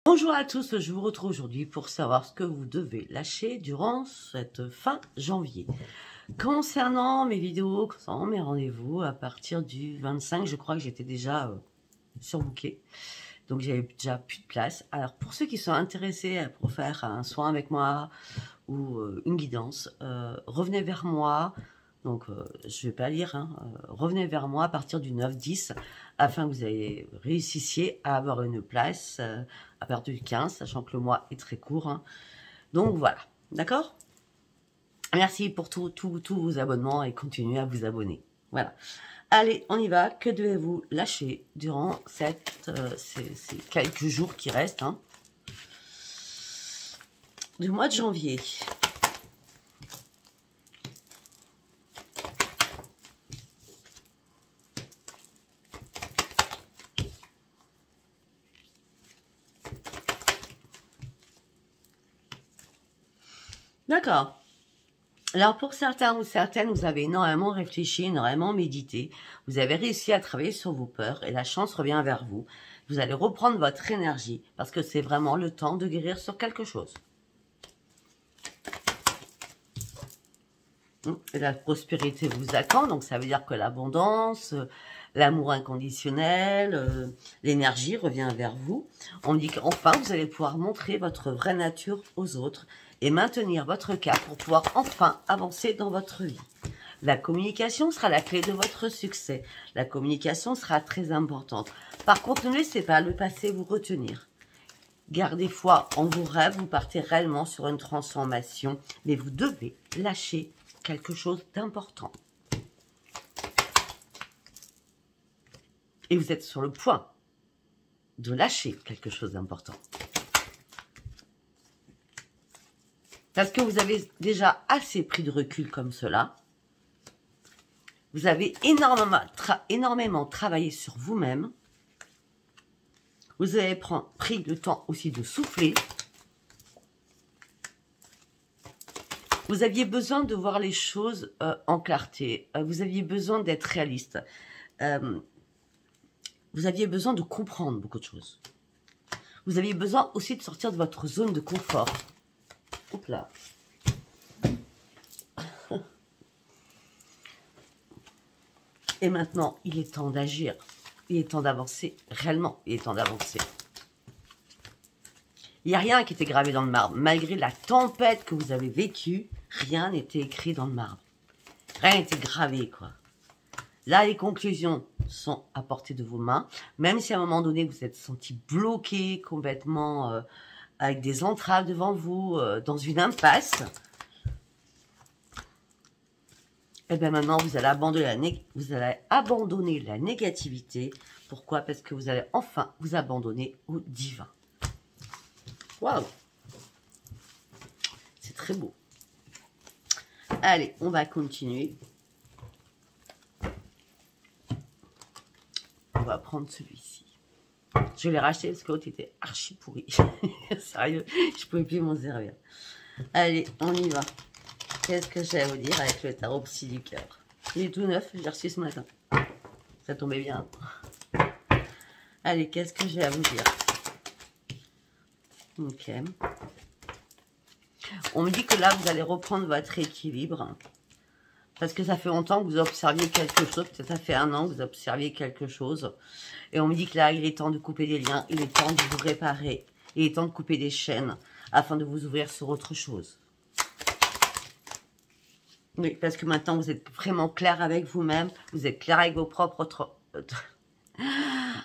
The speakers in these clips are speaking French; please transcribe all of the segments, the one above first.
Bonjour à tous, je vous retrouve aujourd'hui pour savoir ce que vous devez lâcher durant cette fin janvier. Concernant mes vidéos, concernant mes rendez-vous, à partir du 25, je crois que j'étais déjà surbookée. Donc j'avais déjà plus de place. Alors pour ceux qui sont intéressés pour faire un soin avec moi ou une guidance, revenez vers moi. Donc je vais pas lire, hein. Revenez vers moi à partir du 9-10 afin que vous réussissiez à avoir une place à partir du 15, sachant que le mois est très court. Hein. Donc voilà, d'accord? Merci pour tous vos abonnements et continuez à vous abonner. Voilà. Allez, on y va. Que devez-vous lâcher durant ces quelques jours qui restent hein, du mois de janvier? D'accord. Alors pour certains ou certaines, vous avez énormément réfléchi, énormément médité. Vous avez réussi à travailler sur vos peurs et la chance revient vers vous. Vous allez reprendre votre énergie parce que c'est vraiment le temps de guérir sur quelque chose. Et la prospérité vous attend, donc ça veut dire que l'abondance, l'amour inconditionnel, l'énergie revient vers vous. On dit qu'enfin, vous allez pouvoir montrer votre vraie nature aux autres et maintenir votre cap pour pouvoir enfin avancer dans votre vie. La communication sera la clé de votre succès. La communication sera très importante. Par contre, ne laissez pas le passé vous retenir. Gardez foi en vos rêves, vous partez réellement sur une transformation, mais vous devez lâcher quelque chose d'important. Et vous êtes sur le point de lâcher quelque chose d'important. Parce que vous avez déjà assez pris de recul comme cela. Vous avez énormément travaillé sur vous-même. Vous avez pris le temps aussi de souffler. Vous aviez besoin de voir les choses en clarté. Vous aviez besoin d'être réaliste. Vous aviez besoin de comprendre beaucoup de choses. Vous aviez besoin aussi de sortir de votre zone de confort. Hop là. Et maintenant, il est temps d'agir. Il est temps d'avancer. Réellement, il est temps d'avancer. Il n'y a rien qui était gravé dans le marbre. Malgré la tempête que vous avez vécue, rien n'était écrit dans le marbre. Rien n'était gravé, quoi. Là, les conclusions sont à portée de vos mains. Même si à un moment donné, vous êtes senti bloqué complètement avec des entraves devant vous, dans une impasse. Et bien maintenant, vous allez abandonner la négativité. Pourquoi? Parce que vous allez enfin vous abandonner au divin. Waouh! C'est très beau. Allez, on va continuer. On va prendre celui-ci. Je l'ai racheté parce que l'autre était archi pourri. Sérieux, je ne pouvais plus m'en servir. Allez, on y va. Qu'est-ce que j'ai à vous dire avec le tarot psy du cœur? Il est tout neuf, je l'ai reçu ce matin. Ça tombait bien. Allez, qu'est-ce que j'ai à vous dire? Ok. On me dit que là, vous allez reprendre votre équilibre. Parce que ça fait longtemps que vous observiez quelque chose. Peut-être ça fait 1 an que vous observiez quelque chose. Et on me dit que là, il est temps de couper des liens. Il est temps de vous réparer. Il est temps de couper des chaînes afin de vous ouvrir sur autre chose. Oui, parce que maintenant, vous êtes vraiment clair avec vous-même. Vous êtes clair avec vos propres...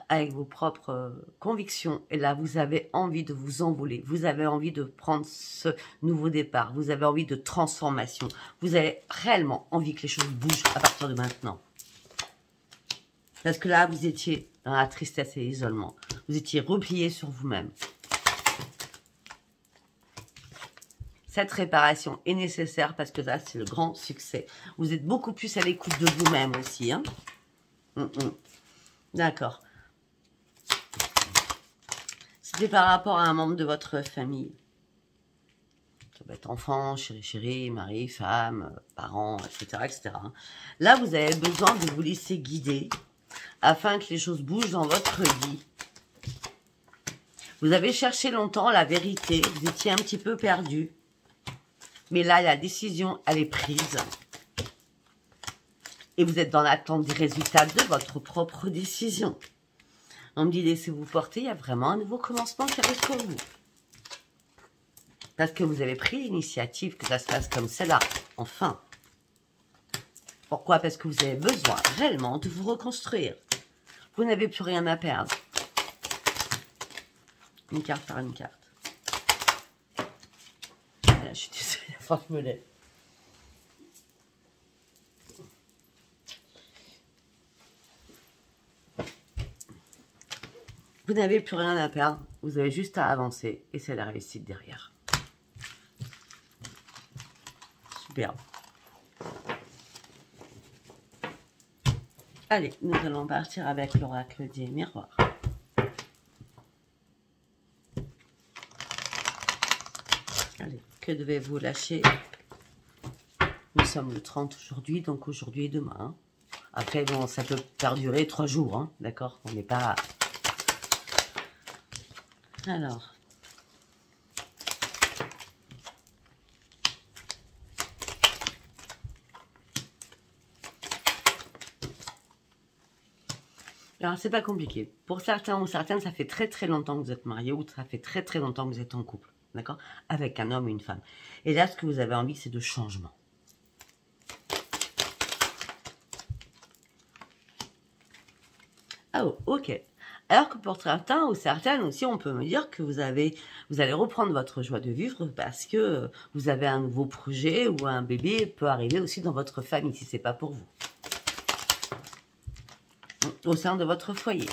avec vos propres convictions. Et là, vous avez envie de vous envoler. Vous avez envie de prendre ce nouveau départ. Vous avez envie de transformation. Vous avez réellement envie que les choses bougent à partir de maintenant. Parce que là, vous étiez dans la tristesse et l'isolement. Vous étiez replié sur vous-même. Cette réparation est nécessaire parce que là, c'est le grand succès. Vous êtes beaucoup plus à l'écoute de vous-même aussi. Hein. D'accord. C'était par rapport à un membre de votre famille. Ça peut être enfant, chéri, mari, femme, parents, etc., etc. Là, vous avez besoin de vous laisser guider afin que les choses bougent dans votre vie. Vous avez cherché longtemps la vérité, vous étiez un petit peu perdu. Mais là, la décision, elle est prise. Et vous êtes dans l'attente des résultats de votre propre décision. On me dit, laissez-vous porter, il y a vraiment un nouveau commencement qui arrive pour vous. Parce que vous avez pris l'initiative que ça se passe comme cela, enfin. Pourquoi? Parce que vous avez besoin réellement de vous reconstruire. Vous n'avez plus rien à perdre. Une carte par une carte. Voilà, je suis désolée, la force me lève. Vous n'avez plus rien à perdre, vous avez juste à avancer et c'est la réussite derrière. Superbe. Allez, nous allons partir avec l'oracle des miroirs. Allez, que devez-vous lâcher? Nous sommes le 30 aujourd'hui, donc aujourd'hui et demain. Après, bon, ça peut perdurer 3 jours, hein, d'accord? On n'est pas... Alors... Alors, c'est pas compliqué. Pour certains ou certaines, ça fait très longtemps que vous êtes mariés ou ça fait très longtemps que vous êtes en couple. D'accord? Avec un homme et une femme. Et là, ce que vous avez envie, c'est de changement. Ah, oh, ok. Alors que pour certains ou certaines aussi, on peut me dire que vous allez reprendre votre joie de vivre parce que vous avez un nouveau projet ou un bébé peut arriver aussi dans votre famille si c'est pas pour vous. Au sein de votre foyer.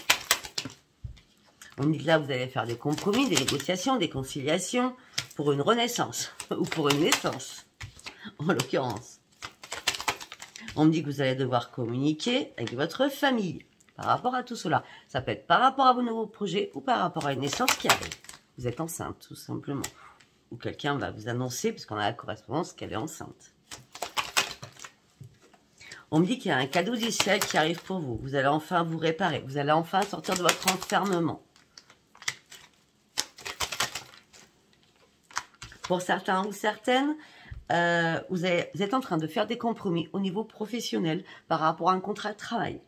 On dit que là, vous allez faire des compromis, des négociations, des conciliations pour une renaissance ou pour une naissance, en l'occurrence. On me dit que vous allez devoir communiquer avec votre famille par rapport à tout cela. Ça peut être par rapport à vos nouveaux projets ou par rapport à une naissance qui arrive. Vous êtes enceinte, tout simplement. Ou quelqu'un va vous annoncer, puisqu'on a la correspondance, qu'elle est enceinte. On me dit qu'il y a un cadeau du ciel qui arrive pour vous. Vous allez enfin vous réparer. Vous allez enfin sortir de votre enfermement. Pour certains ou certaines, vous êtes en train de faire des compromis au niveau professionnel par rapport à un contrat de travail.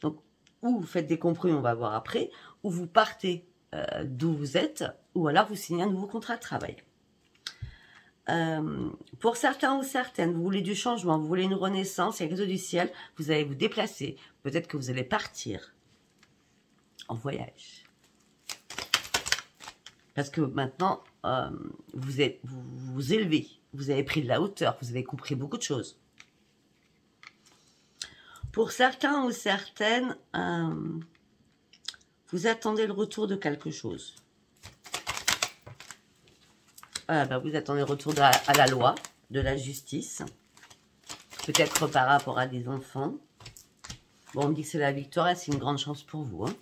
Donc, ou vous faites des compromis, on va voir après, ou vous partez d'où vous êtes, ou alors vous signez un nouveau contrat de travail. Pour certains ou certaines, vous voulez du changement, vous voulez une renaissance, il y a quelque chose du ciel, vous allez vous déplacer. Peut-être que vous allez partir en voyage. Parce que maintenant, vous vous élevez, vous avez pris de la hauteur, vous avez compris beaucoup de choses. Pour certains ou certaines, vous attendez le retour de quelque chose. Vous attendez le retour à la loi, de la justice. Peut-être par rapport à des enfants. Bon, on me dit que c'est la victoire et c'est une grande chance pour vous. Hein.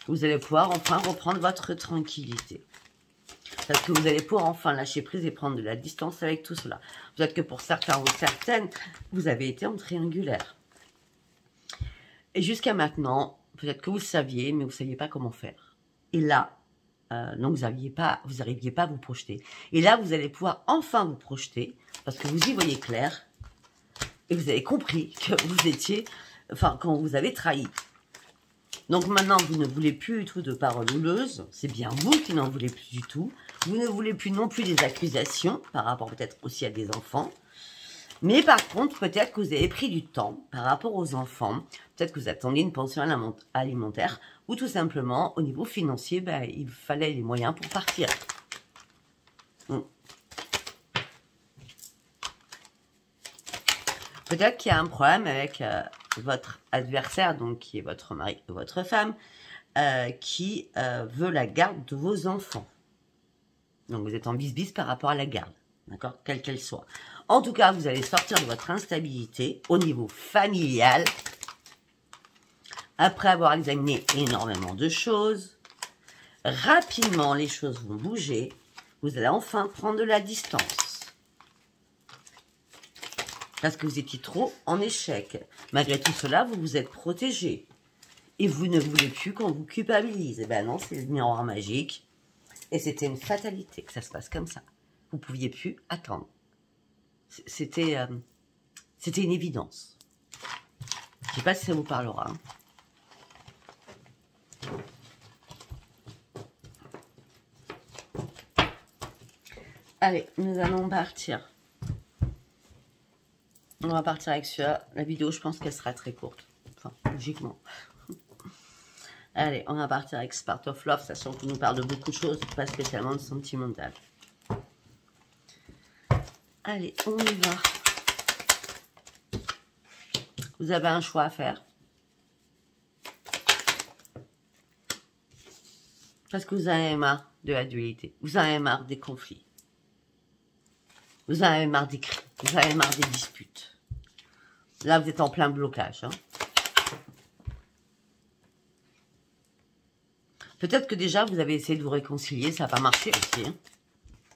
Vous allez pouvoir enfin reprendre votre tranquillité. Parce que vous allez pouvoir enfin lâcher prise et prendre de la distance avec tout cela. Peut-être que pour certains ou certaines, vous avez été en triangulaire. Et jusqu'à maintenant, peut-être que vous le saviez, mais vous ne saviez pas comment faire. Et là, donc vous n'arriviez pas à vous projeter. Et là, vous allez pouvoir enfin vous projeter, parce que vous y voyez clair, et vous avez compris que vous étiez, enfin, quand vous avez trahi. Donc maintenant, vous ne voulez plus du tout de paroles houleuses, c'est bien vous qui n'en voulez plus du tout. Vous ne voulez plus non plus des accusations, par rapport peut-être aussi à des enfants. Mais par contre, peut-être que vous avez pris du temps par rapport aux enfants. Peut-être que vous attendiez une pension alimentaire. Ou tout simplement, au niveau financier, il fallait les moyens pour partir. Peut-être qu'il y a un problème avec votre adversaire, donc qui est votre mari ou votre femme, qui veut la garde de vos enfants. Donc vous êtes en bis-bis par rapport à la garde. D'accord? Quelle qu'elle soit. En tout cas, vous allez sortir de votre instabilité au niveau familial. Après avoir examiné énormément de choses. Rapidement, les choses vont bouger. Vous allez enfin prendre de la distance. Parce que vous étiez trop en échec. Malgré tout cela, vous vous êtes protégé. Et vous ne voulez plus qu'on vous culpabilise. Eh ben non, c'est le miroir magique. Et c'était une fatalité que ça se passe comme ça. Vous ne pouviez plus attendre. C'était une évidence. Je ne sais pas si ça vous parlera. Hein. Allez, nous allons partir. On va partir avec celui-là. La vidéo, je pense qu'elle sera très courte. Enfin, logiquement. Allez, on va partir avec Spark of Love, sachant qu'on nous parle de beaucoup de choses, pas spécialement de sentimental. Allez, on y va. Vous avez un choix à faire. Parce que vous en avez marre de la dualité. Vous en avez marre des conflits. Vous en avez marre des cris. Vous en avez marre des disputes. Là, vous êtes en plein blocage. Hein. Peut-être que déjà, vous avez essayé de vous réconcilier. Ça n'a pas marché aussi. Hein.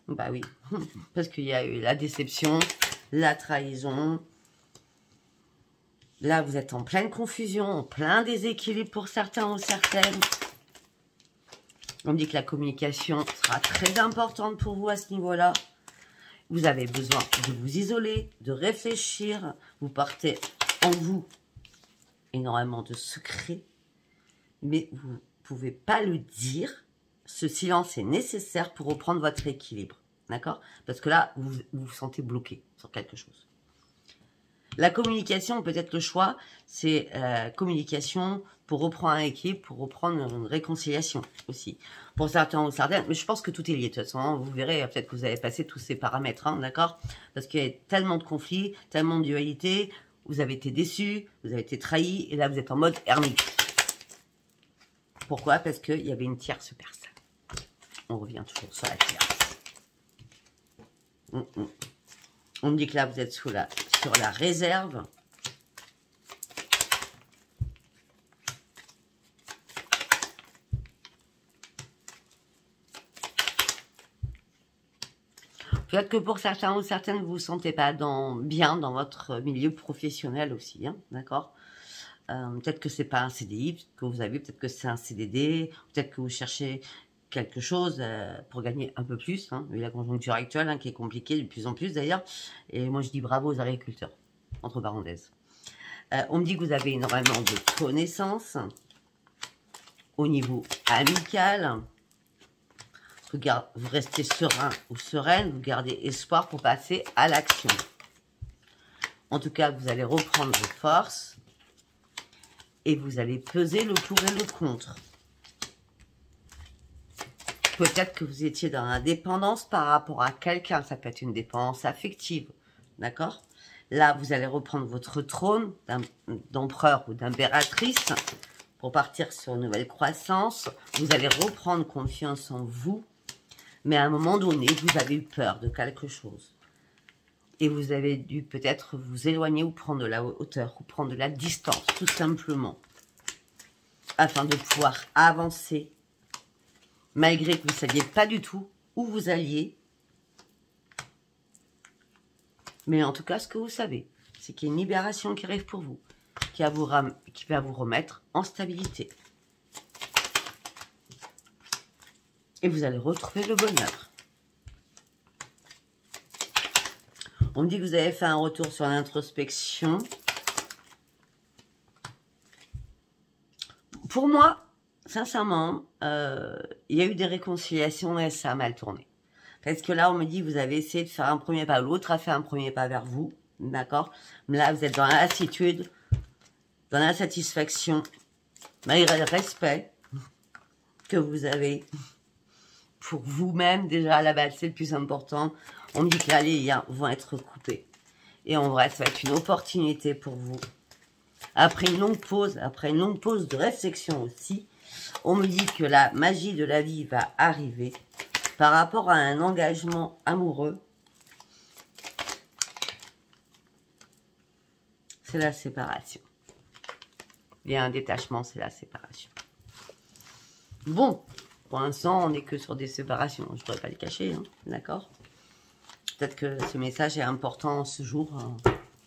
Bah oui. Parce qu'il y a eu la déception, la trahison. Là, vous êtes en pleine confusion, en plein déséquilibre pour certains ou certaines. On dit que la communication sera très importante pour vous à ce niveau-là. Vous avez besoin de vous isoler, de réfléchir. Vous portez en vous énormément de secrets. Mais vous ne pouvez pas le dire. Ce silence est nécessaire pour reprendre votre équilibre. D'accord? Parce que là, vous vous sentez bloqué sur quelque chose. La communication, peut-être le choix, c'est communication pour reprendre un équilibre, pour reprendre une réconciliation aussi. Pour certains ou certaines, mais je pense que tout est lié de toute façon. Hein, vous verrez, peut-être que vous avez passé tous ces paramètres, hein, d'accord? Parce qu'il y a tellement de conflits, tellement de dualité, vous avez été déçus, vous avez été trahis, et là vous êtes en mode ermite. Pourquoi? Parce qu'il y avait une tierce personne. On revient toujours sur la tierce. On me dit que là vous êtes sur la réserve. Peut-être que pour certains ou certaines, vous ne vous sentez pas bien dans votre milieu professionnel aussi, hein, d'accord? Peut-être que c'est pas un CDI que vous avez, peut-être que c'est un CDD, peut-être que vous cherchez quelque chose pour gagner un peu plus, hein, vu la conjoncture actuelle, hein, qui est compliquée de plus en plus d'ailleurs. Et moi, je dis bravo aux agriculteurs, entre parenthèses. On me dit que vous avez énormément de connaissances au niveau amical. Vous restez serein ou sereine, vous gardez espoir pour passer à l'action. En tout cas, vous allez reprendre vos forces et vous allez peser le pour et le contre. Peut-être que vous étiez dans la dépendance par rapport à quelqu'un, ça peut être une dépendance affective, d'accord? Là, vous allez reprendre votre trône d'empereur ou d'impératrice pour partir sur une nouvelle croissance. Vous allez reprendre confiance en vous. Mais à un moment donné, vous avez eu peur de quelque chose. Et vous avez dû peut-être vous éloigner ou prendre de la hauteur, ou prendre de la distance, tout simplement. Afin de pouvoir avancer, malgré que vous ne saviez pas du tout où vous alliez. Mais en tout cas, ce que vous savez, c'est qu'il y a une libération qui arrive pour vous, qui va vous remettre en stabilité. Et vous allez retrouver le bonheur. On me dit que vous avez fait un retour sur l'introspection. Pour moi, sincèrement, il y a eu des réconciliations et ça a mal tourné. Parce que là, on me dit que vous avez essayé de faire un premier pas, l'autre a fait un premier pas vers vous, d'accord? Mais là, vous êtes dans la lassitude, dans la satisfaction, malgré le respect que vous avez pour vous-même, déjà à la base, c'est le plus important. On me dit que là, les liens vont être coupés. Et en vrai, ça va être une opportunité pour vous. Après une longue pause de réflexion aussi, on me dit que la magie de la vie va arriver par rapport à un engagement amoureux. C'est la séparation. Il y a un détachement, c'est la séparation. Bon, pour l'instant, on n'est que sur des séparations. Je ne pourrais pas les cacher, hein, d'accord? Peut-être que ce message est important ce jour, hein,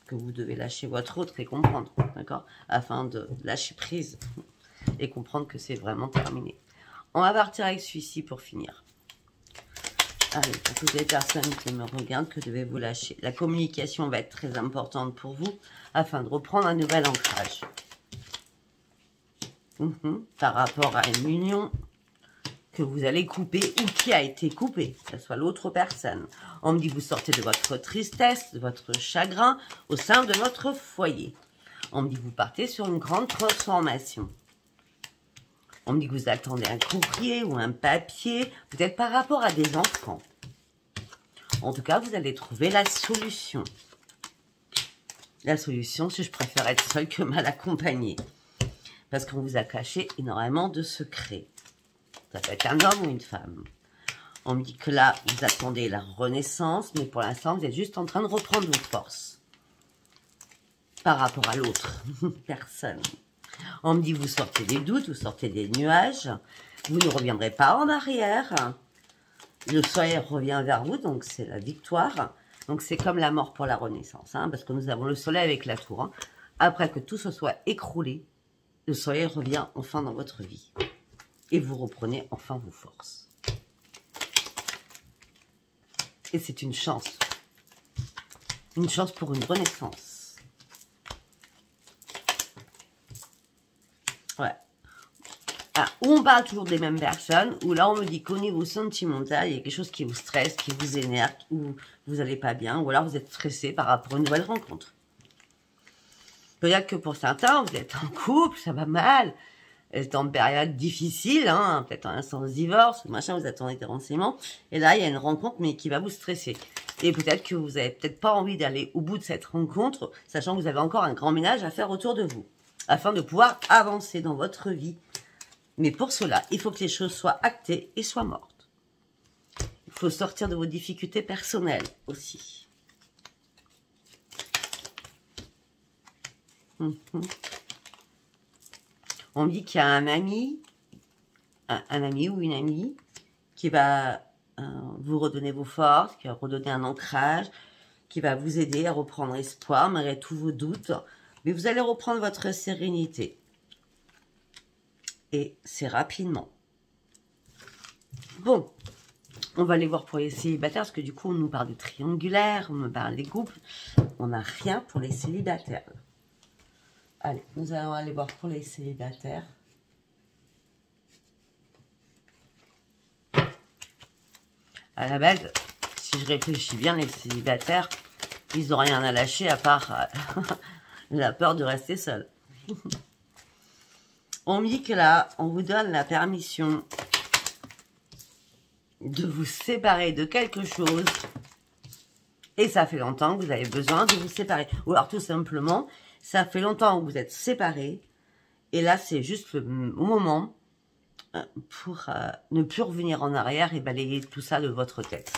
que vous devez lâcher votre autre et comprendre, d'accord? Afin de lâcher prise et comprendre que c'est vraiment terminé. On va partir avec celui-ci pour finir. Allez, pour toutes les personnes qui me regardent, que devez-vous lâcher? La communication va être très importante pour vous afin de reprendre un nouvel ancrage. Par rapport à une union que vous allez couper ou qui a été coupée, que ce soit l'autre personne. On me dit que vous sortez de votre tristesse, de votre chagrin au sein de votre foyer. On me dit que vous partez sur une grande transformation. On me dit que vous attendez un courrier ou un papier, peut-être par rapport à des enfants. En tout cas, vous allez trouver la solution. La solution, si je préfère être seule que mal accompagnée. Parce qu'on vous a caché énormément de secrets. Ça peut être un homme ou une femme. On me dit que là, vous attendez la renaissance, mais pour l'instant, vous êtes juste en train de reprendre vos forces. Par rapport à l'autre personne. On me dit que vous sortez des doutes, vous sortez des nuages. Vous ne reviendrez pas en arrière. Le soleil revient vers vous, donc c'est la victoire. Donc c'est comme la mort pour la renaissance, hein, parce que nous avons le soleil avec la tour. Hein. Après que tout se soit écroulé, le soleil revient enfin dans votre vie. Et vous reprenez enfin vos forces. Et c'est une chance. Une chance pour une renaissance. Ouais. Ah, ou on parle toujours des mêmes personnes, ou là on me dit qu'au niveau sentimental, il y a quelque chose qui vous stresse, qui vous énerve, ou vous n'allez pas bien, ou alors vous êtes stressé par rapport à une nouvelle rencontre. Peut-être que pour certains, vous êtes en couple, ça va mal, vous êtes en période difficile, hein, peut-être un sens divorce, machin, vous attendez des renseignements, et là il y a une rencontre mais qui va vous stresser. Et peut-être que vous n'avez peut-être pas envie d'aller au bout de cette rencontre, sachant que vous avez encore un grand ménage à faire autour de vous, afin de pouvoir avancer dans votre vie. Mais pour cela, il faut que les choses soient actées et soient mortes. Il faut sortir de vos difficultés personnelles aussi. On me dit qu'il y a un ami ou une amie qui va vous redonner vos forces, qui va redonner un ancrage, qui va vous aider à reprendre espoir malgré tous vos doutes. Mais vous allez reprendre votre sérénité. Et c'est rapidement. Bon, on va aller voir pour les célibataires, parce que du coup, on nous parle de triangulaire, on nous parle des couples. On n'a rien pour les célibataires. Allez, nous allons aller voir pour les célibataires. À la base, si je réfléchis bien, les célibataires, ils n'ont rien à lâcher à part la peur de rester seuls. On me dit que là, on vous donne la permission de vous séparer de quelque chose. Et ça fait longtemps que vous avez besoin de vous séparer. Ou alors tout simplement, ça fait longtemps que vous êtes séparés. Et là, c'est juste le moment pour ne plus revenir en arrière et balayer tout ça de votre tête.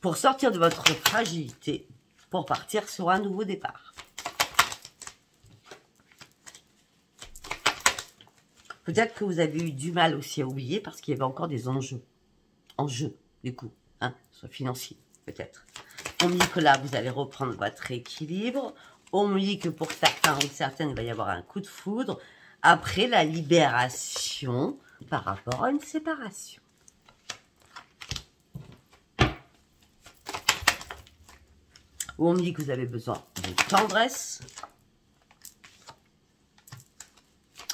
Pour sortir de votre fragilité, pour partir sur un nouveau départ. Peut-être que vous avez eu du mal aussi à oublier parce qu'il y avait encore des enjeux. Enjeux, du coup, hein, soit financiers, peut-être. On me dit que là, vous allez reprendre votre équilibre. On me dit que pour certains ou certaines, il va y avoir un coup de foudre. Après la libération par rapport à une séparation. Ou on me dit que vous avez besoin de tendresse.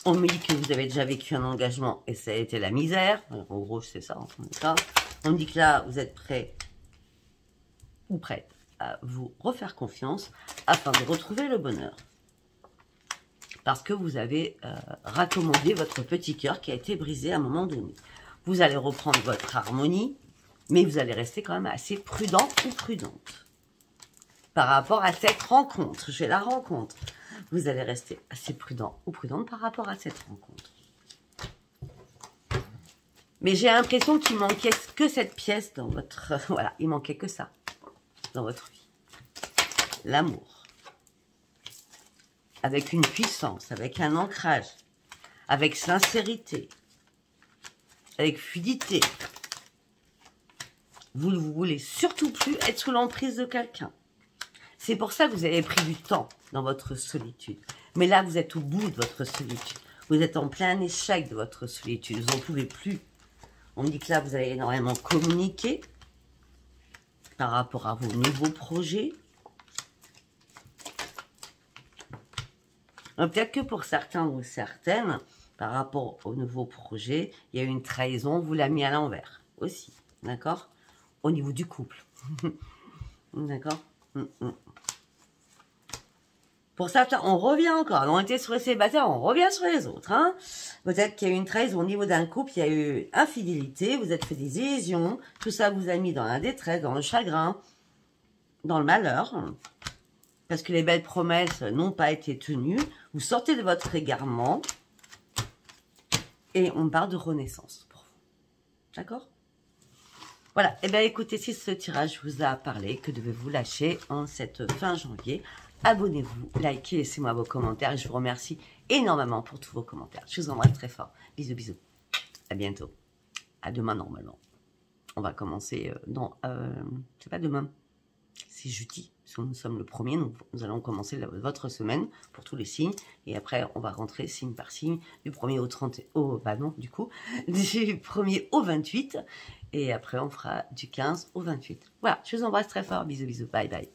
On me dit que vous avez déjà vécu un engagement et ça a été la misère. En gros, c'est ça. On me dit que là, vous êtes prêt ou prête à vous refaire confiance afin de retrouver le bonheur. Parce que vous avez raccommodé votre petit cœur qui a été brisé à un moment donné. Vous allez reprendre votre harmonie, mais vous allez rester quand même assez prudent ou prudente. Par rapport à cette rencontre, j'ai la rencontre. Vous allez rester assez prudent ou prudente par rapport à cette rencontre. Mais j'ai l'impression qu'il manquait que cette pièce dans votre... Voilà, il manquait que ça dans votre vie. L'amour. Avec une puissance, avec un ancrage, avec sincérité, avec fluidité. Vous ne voulez surtout plus être sous l'emprise de quelqu'un. C'est pour ça que vous avez pris du temps dans votre solitude. Mais là, vous êtes au bout de votre solitude. Vous êtes en plein échec de votre solitude. Vous n'en pouvez plus. On me dit que là, vous allez énormément communiquer par rapport à vos nouveaux projets. Peut-être que pour certains ou certaines, par rapport aux nouveaux projets, il y a eu une trahison, vous l'avez mis à l'envers aussi. D'accord? Au niveau du couple. D'accord? Pour certains, on revient encore. On était sur les célibataires, on revient sur les autres. Hein. Peut-être qu'il y a eu une trahison au niveau d'un couple, il y a eu infidélité, vous êtes fait des illusions, tout ça vous a mis dans la détresse, dans le chagrin, dans le malheur. Parce que les belles promesses n'ont pas été tenues. Vous sortez de votre égarement. Et on parle de renaissance pour vous. D'accord? Voilà. Eh bien, écoutez, si ce tirage vous a parlé, que devez-vous lâcher en cette fin janvier? Abonnez-vous, likez, laissez-moi vos commentaires. Je vous remercie énormément pour tous vos commentaires. Je vous embrasse très fort. Bisous, bisous. À bientôt. À demain, normalement. On va commencer dans... c'est pas demain. C'est jeudi. Parce que nous sommes le 1er. Donc nous allons commencer votre semaine pour tous les signes. Et après, on va rentrer signe par signe. Du 1er au 30... bah non, du coup. Du 1er au 28. Et après, on fera du 15 au 28. Voilà. Je vous embrasse très fort. Bisous, bisous. Bye, bye.